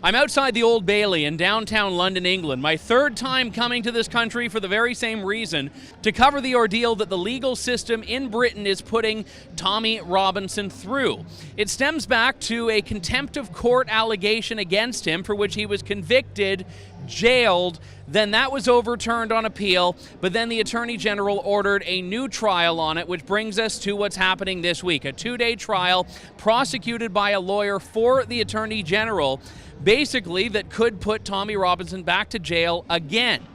I'm outside the Old Bailey in downtown London, England, my third time coming to this country for the very same reason, to cover the ordeal that the legal system in Britain is putting Tommy Robinson through. It stems back to a contempt of court allegation against him for which he was convicted, jailed, then that was overturned on appeal, but then the Attorney General ordered a new trial on it, which brings us to what's happening this week. A two-day trial prosecuted by a lawyer for the Attorney General, basically that could put Tommy Robinson back to jail again.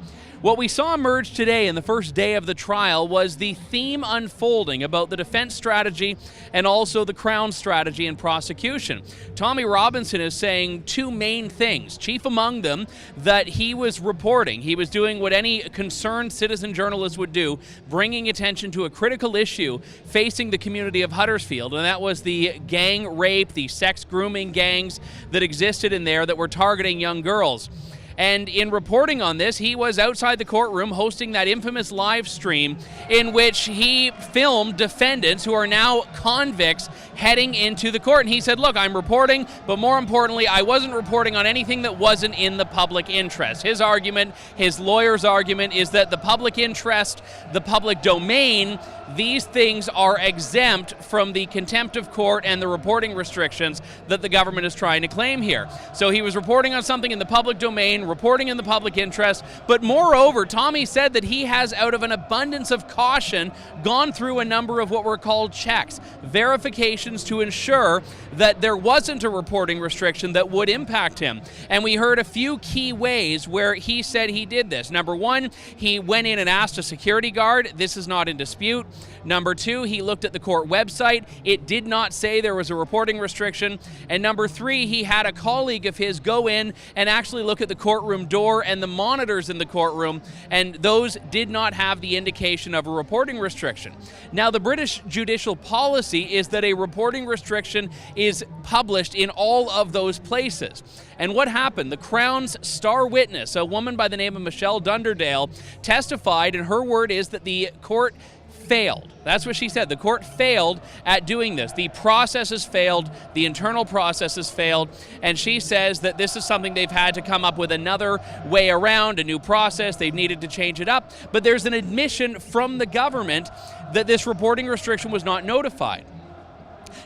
What we saw emerge today in the first day of the trial was the theme unfolding about the defense strategy and also the Crown strategy in prosecution. Tommy Robinson is saying two main things, chief among them that he was reporting. He was doing what any concerned citizen journalist would do, bringing attention to a critical issue facing the community of Huddersfield, and that was the gang rape, the sex grooming gangs that existed in there that were targeting young girls. And in reporting on this, he was outside the courtroom hosting that infamous live stream in which he filmed defendants who are now convicts heading into the court. And he said, look, I'm reporting, but more importantly, I wasn't reporting on anything that wasn't in the public interest. His argument, his lawyer's argument, is that the public interest, the public domain, these things are exempt from the contempt of court and the reporting restrictions that the government is trying to claim here. So he was reporting on something in the public domain, reporting in the public interest, but moreover, Tommy said that he has, out of an abundance of caution, gone through a number of what were called checks, verifications to ensure that there wasn't a reporting restriction that would impact him. And we heard a few key ways where he said he did this. Number one, he went in and asked a security guard. This is not in dispute. Number two, he looked at the court website. It did not say there was a reporting restriction. And number three, he had a colleague of his go in and actually look at the courtroom door and the monitors in the courtroom, and those did not have the indication of a reporting restriction. Now, the British judicial policy is that a reporting restriction is published in all of those places. And what happened? The Crown's star witness, a woman by the name of Michelle Dunderdale, testified, and her word is that the court failed. That's what she said. The court failed at doing this. The process has failed. The internal process has failed. And she says that this is something they've had to come up with another way around, a new process. They've needed to change it up. But there's an admission from the government that this reporting restriction was not notified.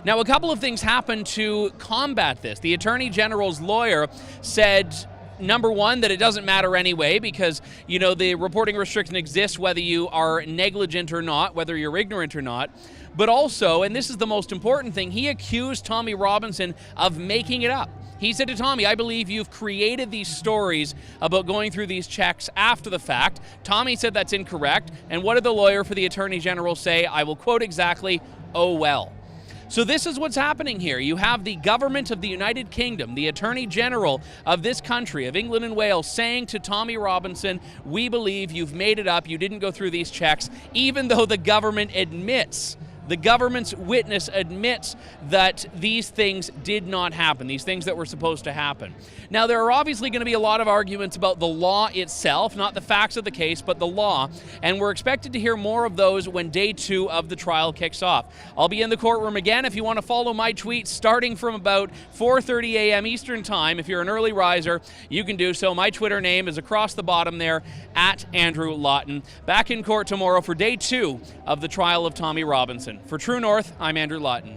Now, a couple of things happened to combat this. The Attorney General's lawyer said, number one, that it doesn't matter anyway because, you know, the reporting restriction exists whether you are negligent or not, whether you're ignorant or not. But also, and this is the most important thing, he accused Tommy Robinson of making it up. He said to Tommy, I believe you've created these stories about going through these checks after the fact. Tommy said that's incorrect. And what did the lawyer for the Attorney General say? I will quote exactly, "Oh well." So this is what's happening here. You have the government of the United Kingdom, the Attorney General of this country, of England and Wales, saying to Tommy Robinson, we believe you've made it up, you didn't go through these checks, even though the government admits, the government's witness admits that these things did not happen, these things that were supposed to happen. Now, there are obviously going to be a lot of arguments about the law itself, not the facts of the case, but the law, and we're expected to hear more of those when day 2 of the trial kicks off. I'll be in the courtroom again. If you want to follow my tweets starting from about 4:30 a.m. Eastern Time, if you're an early riser, you can do so. My Twitter name is across the bottom there, @AndrewLawton. Back in court tomorrow for day 2 of the trial of Tommy Robinson. For True North, I'm Andrew Lawton.